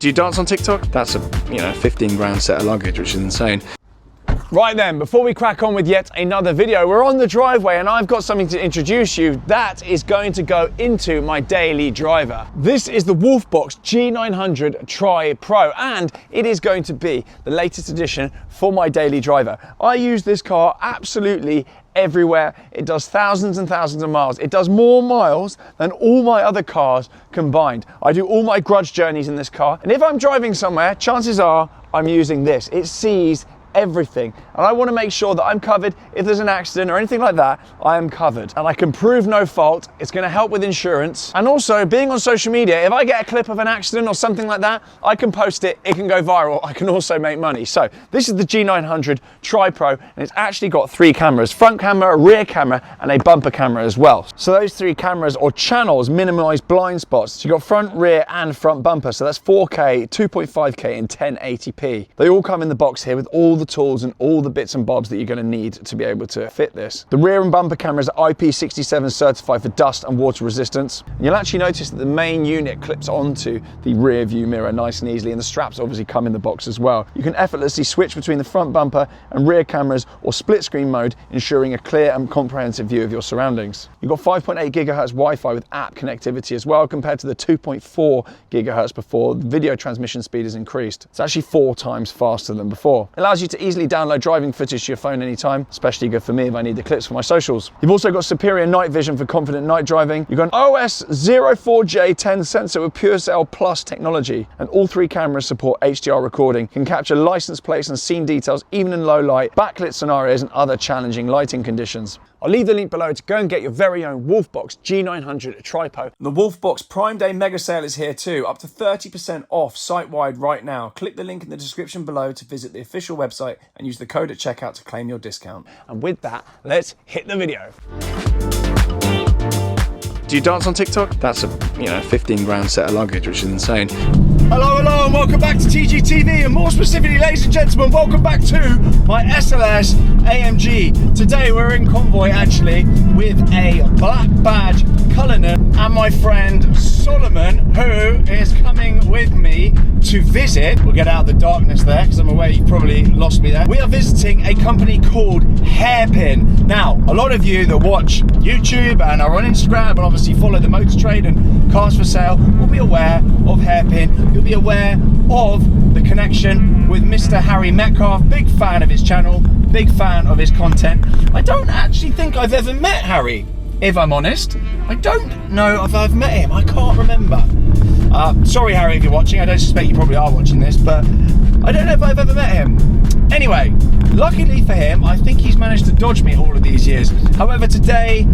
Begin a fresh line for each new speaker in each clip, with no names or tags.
Do you dance on TikTok? That's a 15 grand set of luggage, which is insane.
Right then, before we crack on with yet another video, we're on the driveway and I've got something to introduce you that is going to go into my daily driver. This is the Wolfbox G900 Tripro and it is going to be the latest addition for my daily driver. I use this car absolutely everywhere. It does thousands and thousands of miles. It does more miles than all my other cars combined. I do all my grudge journeys in this car, and if I'm driving somewhere, chances are I'm using this. It sees everything, and I want to make sure that I'm covered. If there's an accident or anything like that, I am covered and I can prove no fault. It's going to help with insurance, and also being on social media, if I get a clip of an accident or something like that, I can post it, it can go viral, I can also make money. So this is the G900 Tripro, and it's actually got 3 cameras: front camera, rear camera, and a bumper camera as well. So those 3 cameras or channels minimize blind spots. So you've got front, rear and front bumper, so that's 4K, 2.5K and 1080p. They all come in the box here with all the tools and all the bits and bobs that you're going to need to be able to fit this. The rear and bumper cameras are IP67 certified for dust and water resistance. And you'll actually notice that the main unit clips onto the rear view mirror nice and easily, and the straps obviously come in the box as well. You can effortlessly switch between the front bumper and rear cameras or split screen mode, ensuring a clear and comprehensive view of your surroundings. You've got 5.8 gigahertz Wi-Fi with app connectivity as well, compared to the 2.4 gigahertz before. The video transmission speed is increased. It's actually 4 times faster than before. It allows you to easily download driving footage to your phone anytime, especially good for me if I need the clips for my socials. You've also got superior night vision for confident night driving. You've got an OS 04J10 sensor with PureCell Plus technology, and all 3 cameras support HDR recording, can capture license plates and scene details even in low light, backlit scenarios and other challenging lighting conditions. I'll leave the link below to go and get your very own Wolfbox G900 Tripro. The Wolfbox Prime Day mega sale is here too, up to 30% off site-wide right now. Click the link in the description below to visit the official website and use the code at checkout to claim your discount. And with that, let's hit the video.
Do you dance on TikTok? That's a 15 grand set of luggage, which is insane.
Hello and welcome back to TGTV, and more specifically, ladies and gentlemen, welcome back to my SLS AMG. Today we're in convoy actually with a black badge Cullinan and my friend Solomon, who is coming with me to visit. We'll get out of the darkness there because I'm aware you've probably lost me there. We are visiting a company called Hairpin. Now, a lot of you that watch YouTube and are on Instagram and obviously follow the motor trade and cars for sale will be aware of Hairpin. You'll be aware of the connection with Mr. Harry Metcalf. Big fan of his channel, big fan of his content. I don't actually think I've ever met Harry, if I'm honest. I don't know if I've met him, I can't remember. Sorry Harry if you're watching, I don't suspect you probably are watching this, but I don't know if I've ever met him. Anyway, luckily for him, I think he's managed to dodge me all of these years. However, today,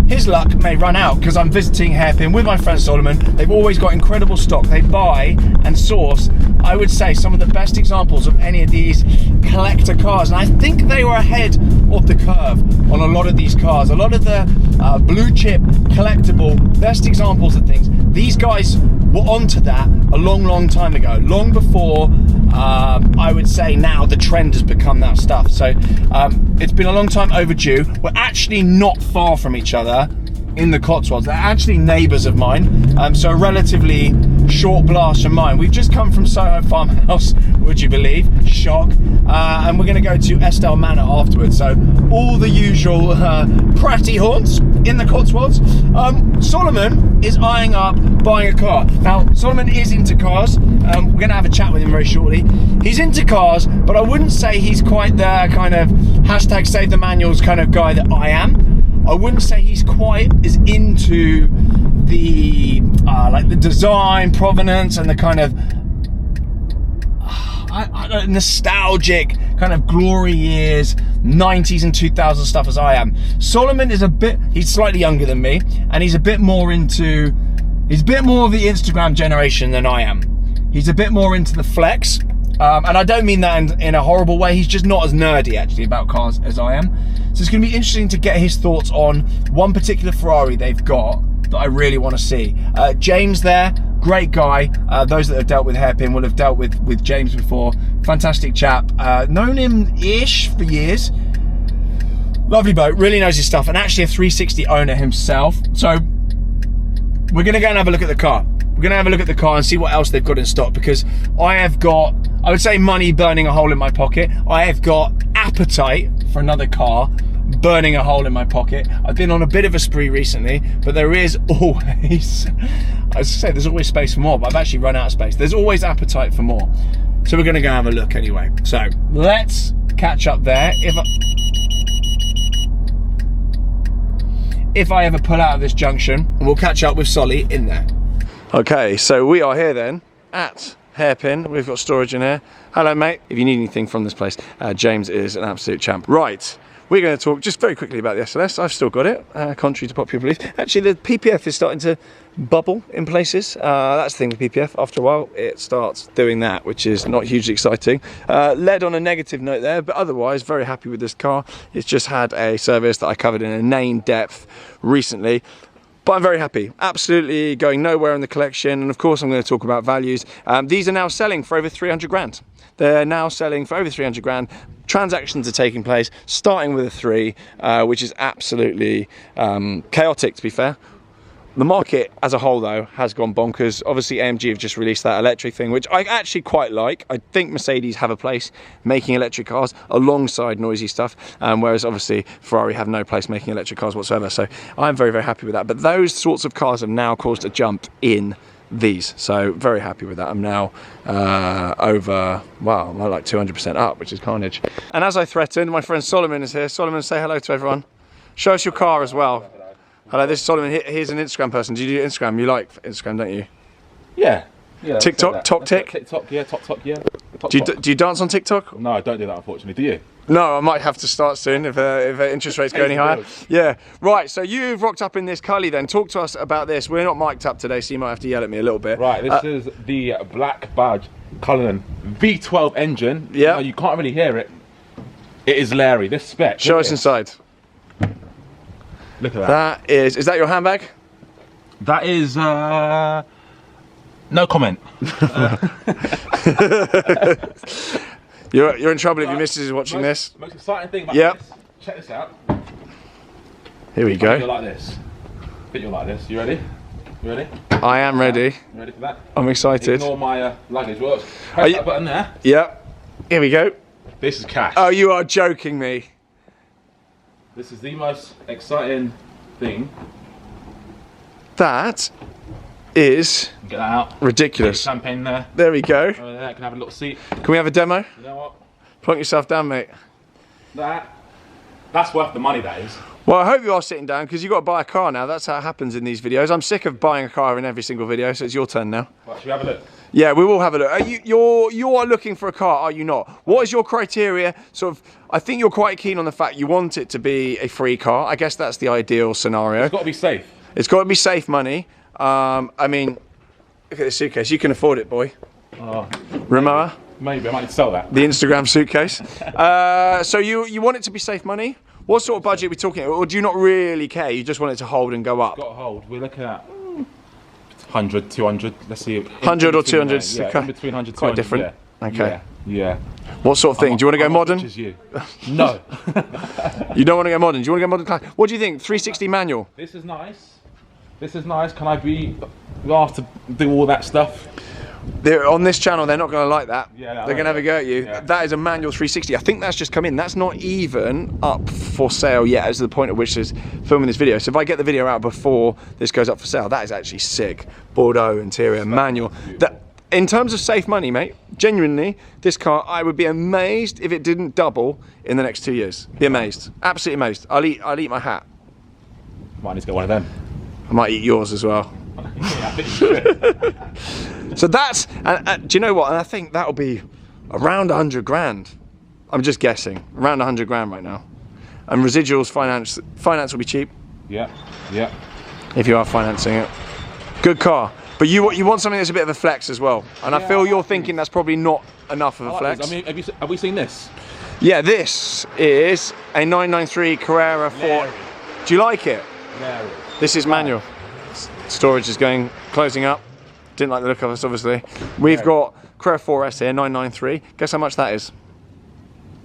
his luck may run out because I'm visiting Hairpin with my friend Solomon. They've always got incredible stock. They buy and source, I would say, some of the best examples of any of these collector cars. And I think they were ahead of the curve on a lot of these cars. A lot of the blue chip, collectible, best examples of things. These guys were onto that a long time ago. Long before, I would say now, the trend has become that stuff. So it's been a long time overdue. We're actually not far from each other in the Cotswolds. They're actually neighbours of mine, so a relatively short blast from mine. We've just come from Soho Farmhouse, would you believe? Shock. And we're going to go to Estelle Manor afterwards. So all the usual pratty haunts in the Cotswolds. Solomon is eyeing up buying a car. Now, Solomon is into cars. We're going to have a chat with him very shortly. He's into cars, but I wouldn't say he's quite the kind of hashtag save the manuals kind of guy that I am. I wouldn't say he's quite as into the like the design, provenance, and the kind of nostalgic kind of glory years, 90s and 2000s stuff as I am. Solomon is he's slightly younger than me, and he's a bit more of the Instagram generation than I am. He's a bit more into the flex. And I don't mean that in a horrible way. He's just not as nerdy actually about cars as I am. So it's going to be interesting to get his thoughts on one particular Ferrari they've got that I really want to see. James there, great guy. Those that have dealt with Hairpin will have dealt with James before. Fantastic chap. Known him-ish for years. Lovely bloke, really knows his stuff, and actually a 360 owner himself. So we're going to go and have a look at the car. we're gonna have a look at the car and see what else they've got in stock, because I have got, I would say, money burning a hole in my pocket. I have got appetite for another car burning a hole in my pocket. I've been on a bit of a spree recently, but there is always, as I say, there's always space for more, but I've actually run out of space. There's always appetite for more. So we're gonna go have a look anyway. So let's catch up there. If I ever pull out of this junction, we'll catch up with Solly in there. Okay, so we are here then at Hairpin. We've got storage in here. Hello, mate. If you need anything from this place, James is an absolute champ. Right, we're going to talk just very quickly about the SLS. I've still got it, contrary to popular belief. Actually, the PPF is starting to bubble in places. That's the thing with PPF. After a while, it starts doing that, which is not hugely exciting. Led on a negative note there, but otherwise, very happy with this car. It's just had a service that I covered in inane depth recently. But I'm very happy, absolutely going nowhere in the collection. And of course, I'm going to talk about values. These are now selling for over 300 grand. They're now selling for over 300 grand. Transactions are taking place, starting with a 3, which is absolutely chaotic, to be fair. The market as a whole, though, has gone bonkers. Obviously, AMG have just released that electric thing, which I actually quite like. I think Mercedes have a place making electric cars alongside noisy stuff, whereas obviously Ferrari have no place making electric cars whatsoever. So I'm very, very happy with that. But those sorts of cars have now caused a jump in these. So very happy with that. I'm now over, wow, I'm like 200% up, which is carnage. And as I threatened, my friend Solomon is here. Solomon, say hello to everyone. Show us your car as well. Hello, this is Solomon. He's an Instagram person. Do you do Instagram? You like Instagram, don't you?
Yeah.
TikTok, Top Tick?
TikTok, yeah, Top, yeah.
Do you dance on TikTok?
No, I don't do that, unfortunately. Do you?
No, I might have to start soon if interest rates go any higher. Yeah. Right, so you've rocked up in this Cully then. Talk to us about this. We're not mic'd up today, so you might have to yell at me a little bit.
Right, this is the Black Badge Cullinan V12 engine.
Yeah.
You can't really hear it. It is Larry. This spec.
Show us inside.
Look at that.
Is that your handbag?
That is, no comment.
You're in trouble if your missus is watching this.
The most exciting thing about this, check this out.
Here we go.
You're like this. I think you're like this. You ready? You ready?
I am ready.
You ready for that?
I'm excited.
Ignore my luggage. Well, press that button there.
Yep. Here we go.
This is cash.
Oh, you are joking me.
This is the most exciting thing.
That is
Get that out.
ridiculous.
Champagne there.
There we go.
Over there, can have a little seat.
Can we have a demo?
You know what?
Plonk yourself down, mate.
That's worth the money, that is.
Well, I hope you are sitting down, because you've got to buy a car now. That's how it happens in these videos. I'm sick of buying a car in every single video, so it's your turn now.
Right, should we have a look?
Yeah, we will have a look. You are looking for a car, are you not? What is your criteria? Sort of, I think you're quite keen on the fact you want it to be a free car. I guess that's the ideal scenario.
It's got to be safe.
It's got to be safe money. I mean, look at this suitcase. You can afford it, boy. Ramoa?
Maybe, I might sell that.
The Instagram suitcase. So you want it to be safe money? What sort of budget are we talking about? Or do you not really care? You just want it to hold and go up?
It's got to hold. We're looking at 100, 200. Let's see.
100 or 200?
Yeah, in between 100, 200.
Quite different.
Yeah.
Okay.
Yeah.
What sort of thing? Do you want to go modern?
Which is you. No.
You don't want to go modern. Do you want to go modern? What do you think? 360 manual?
This is nice. This is nice. Can I be asked to do all that stuff?
On this channel, they're not going to like that.
Yeah,
they're going to have a go at you.
Yeah.
That is a manual 360. I think that's just come in. That's not even up for sale yet, as to the point at which is filming this video. So if I get the video out before this goes up for sale, that is actually sick. Bordeaux interior, manual. That, in terms of safe money, mate, genuinely, this car, I would be amazed if it didn't double in the next 2 years. Be amazed. Absolutely amazed. I'll eat my hat.
Might need to get one of them.
I might eat yours as well.
Yeah, I think you should.
So that's, do you know what? And I think that'll be around 100 grand. I'm just guessing, around 100 grand right now. And residuals, finance will be cheap.
Yeah, yeah.
If you are financing it. Good car. But you want something that's a bit of a flex as well. And I feel you're thinking that's probably not enough of a flex.
I mean, have we seen this?
Yeah, this is a 993 Carrera 4. Do you like it?
Larry.
This is manual. Storage is closing up. Didn't like the look of us, obviously. We've got Carrera 4S here, 993. Guess how much that is?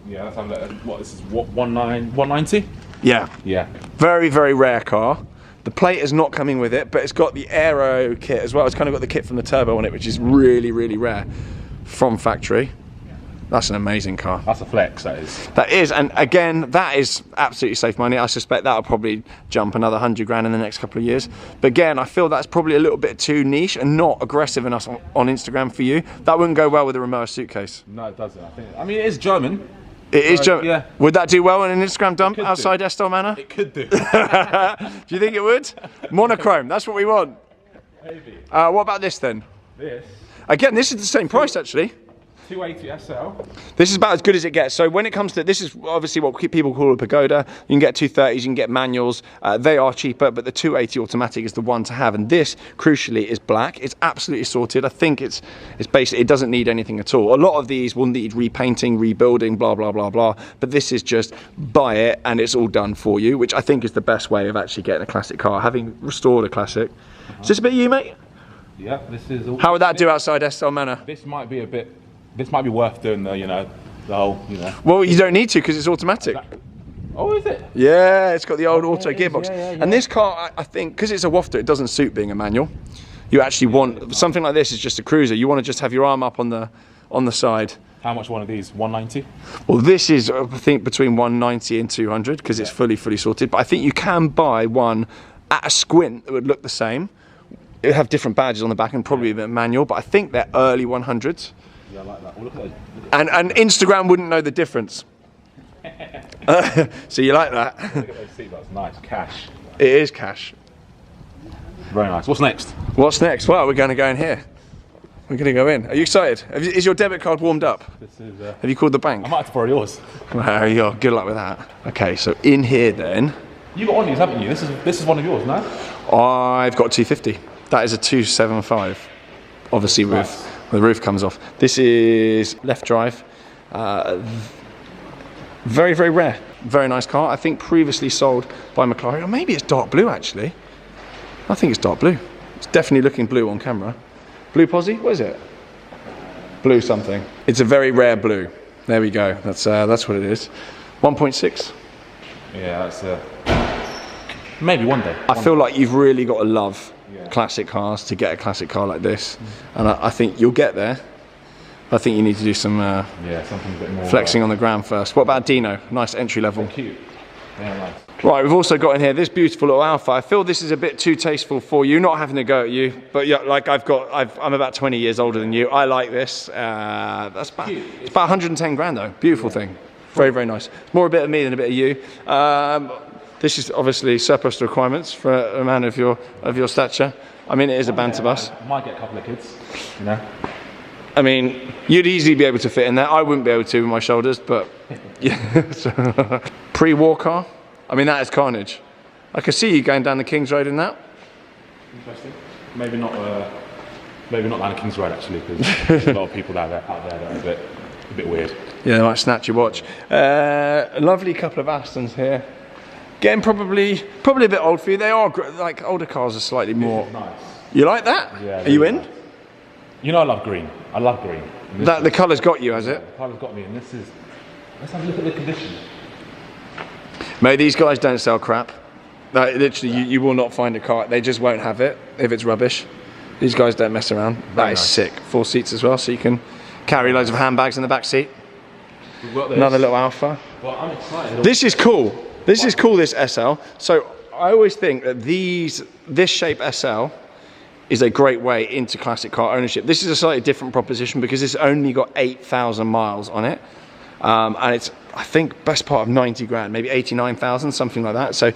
Yeah, let's have a look. What, this is what, 190?
Yeah.
Yeah.
Very, very rare car. The plate is not coming with it, but it's got the aero kit as well. It's kind of got the kit from the turbo on it, which is really, really rare from factory. That's an amazing car.
That's a flex, that is.
That is, and again, that is absolutely safe money. I suspect that'll probably jump another 100 grand in the next couple of years. But again, I feel that's probably a little bit too niche and not aggressive enough on Instagram for you. That wouldn't go well with a Rimowa suitcase.
No, it doesn't. I mean, it is German.
It is German.
Yeah.
Would that do well in an Instagram dump outside Estelle Manor?
It could do.
Do you think it would? Monochrome, that's what we want.
Maybe.
What about this then?
This.
Again, this is the same price actually.
280 SL.
This is about as good as it gets. So when it comes to, this is obviously what people call a pagoda. You can get 230s, you can get manuals. They are cheaper, but the 280 automatic is the one to have. And this, crucially, is black. It's absolutely sorted. I think it's basically, it doesn't need anything at all. A lot of these will need repainting, rebuilding, blah, blah, blah, blah. But this is just buy it and it's all done for you, which I think is the best way of actually getting a classic car, having restored a classic. Is this a bit you, mate?
Yeah, this is all.
How would that do outside Estelle Manor?
This might be a bit. This might be worth doing the, you know, the whole, you know.
Well, you don't need to because it's automatic.
Oh, is it?
Yeah, it's got the old auto gearbox.
Yeah.
And this car, I think, because it's a wafter, it doesn't suit being a manual. You actually want, something like this is just a cruiser. You want to just have your arm up on the side.
How much one of these? 190?
Well, this is, I think, between 190 and 200 because it's fully sorted. But I think you can buy one at a squint that would look the same. It would have different badges on the back and probably a bit manual, but I think they're early 100s.
Yeah, I like that. Well, look at those.
And Instagram wouldn't know the difference. So you like that?
Look at those seatbelts. Nice. Cash.
It is cash.
Very nice. What's next?
What's next? Well, we're going to go in here. We're going to go in. Are you excited? Is your debit card warmed up?
This is.
Have you called the bank?
I might have to borrow yours.
Well, yeah, good luck with that. Okay, so in here then.
You got one of these, haven't you? This is one of yours, no?
I've got 250. That is a 275. Obviously,
Nice.
the roof comes off. This is left drive. Very, very rare. Very nice car. I think previously sold by McLaren. Or maybe it's dark blue, actually. I think it's dark blue. It's definitely looking blue on camera. Blue Posy? What is it? Blue something. It's a very rare blue. There we go. That's what it is. 1.6.
Yeah, that's maybe one day.
I feel like you've really got to love classic cars to get a classic car like this. And I think you'll get there. I think you need to do some
something a bit more
flexing on the ground first. What about Dino? Nice entry level.
cute. Yeah, nice.
Right, we've also got in here this beautiful little Alpha. I feel this is a bit too tasteful for you, not having to go at you, but yeah, like I'm about 20 years older than you. I like this. It's about 110 grand though. Beautiful thing. Very, very nice. More a bit of me than a bit of you. This is obviously surplus to requirements for a man of your stature. I mean, it is a banter bus.
Might get a couple of kids, you know.
I mean, you'd easily be able to fit in there. I wouldn't be able to with my shoulders, but yeah. Pre-war car. I mean, that is carnage. I could see you going down the King's Road in that.
Interesting. Maybe not down the King's Road actually, because there's a lot of people out there that are a bit weird.
Yeah, they might snatch your watch. A lovely couple of Astons here. Getting probably a bit old for you. They are like older cars are slightly more.
Nice.
You like that?
Yeah.
Are you in?
You know, I love green. I love green.
That the colour's got you, has it?
The colour's got me, and this is. Let's have a look at the condition.
Mate, these guys don't sell crap. Like, literally, you will not find a car. They just won't have it if it's rubbish. These guys don't mess around. That is sick. 4 seats as well, so you can carry loads of handbags in the back seat.
We've got this.
Another little Alpha.
Well, I'm excited.
This is cool. This is cool, this SL. So I always think that this shape SL is a great way into classic car ownership. This is a slightly different proposition because it's only got 8,000 miles on it. And it's, I think, best part of 90 grand, maybe 89,000, something like that. So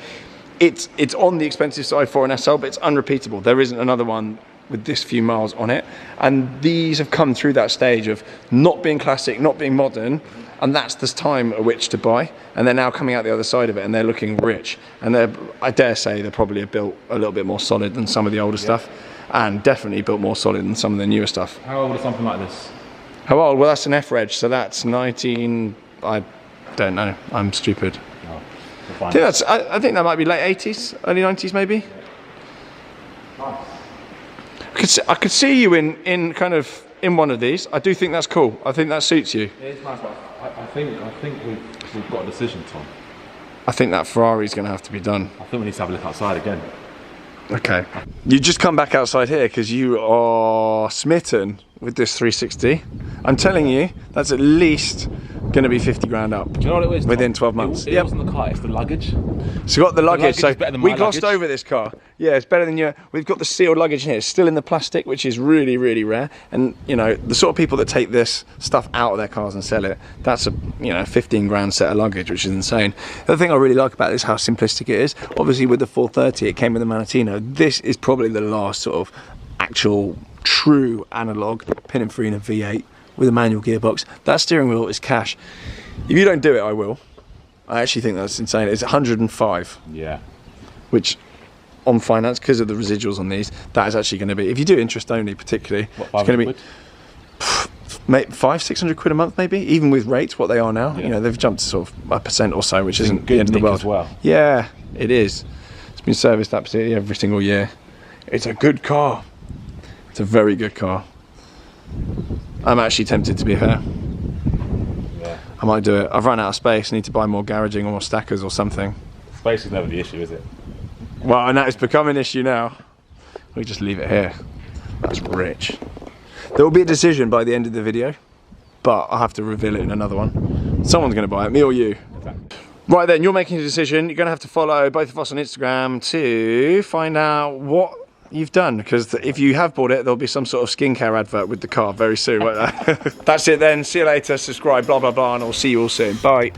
it's on the expensive side for an SL, but it's unrepeatable. There isn't another one with this few miles on it. And these have come through that stage of not being classic, not being modern, and that's the time at which to buy. And they're now coming out the other side of it, and they're looking rich. And I dare say they're probably built a little bit more solid than some of the older stuff, and definitely built more solid than some of the newer stuff.
How old is something like this?
How old? Well, that's an F-Reg, so that's 19... I don't know. I'm stupid.
No,
I think that might be late 80s, early 90s maybe.
Nice.
I could see you in kind of in one of these. I do think that's cool. I think that suits you.
It's nice, but I think we've got a decision, Tom.
I think that Ferrari's going to have to be done.
I think we need to have a look outside again.
Okay. You just come back outside here because you are smitten with this 360. I'm telling you, that's at least going to be 50 grand up.
Do you know what it is,
within
Tom?
12 months.
It wasn't the car, it's the luggage.
So you got the luggage. So
is better than
we
my
glossed
luggage.
over this car. Yeah, it's better than your. We've got the sealed luggage here. It's still in the plastic, which is really, really rare. And you know, the sort of people that take this stuff out of their cars and sell it, that's a 15 grand set of luggage, which is insane. The other thing I really like about this is how simplistic it is. Obviously, with the 430, it came with the Manatino. This is probably the last sort of actual true analog Pininfarina V8 with a manual gearbox. That steering wheel is cash. If you don't do it, I will. I actually think that's insane. It's 105.
Yeah.
Which, on finance, because of the residuals on these, that is actually going to be, if you do interest only particularly,
What,
it's going to be
quid?
500-600 quid a month maybe, even with rates what they are now.
Yeah.
You know, they've jumped to sort of 1% or so, which isn't
good
the end of the
nick
world.
as well.
Yeah, it is. It's been serviced absolutely every single year. It's a good car. It's a very good car. I'm actually tempted, to be fair.
Yeah.
I might do it. I've run out of space. I need to buy more garaging or more stackers or something.
Space is never the issue, is it?
Well, and that has become an issue now. We just leave it here. That's rich. There will be a decision by the end of the video, but I'll have to reveal it in another one. Someone's going to buy it, me or you. Right then, you're making a decision. You're going to have to follow both of us on Instagram to find out what you've done, because if you have bought it, there'll be some sort of skincare advert with the car very soon. That's it then. See you later. Subscribe, blah, blah, blah, and I'll see you all soon. Bye.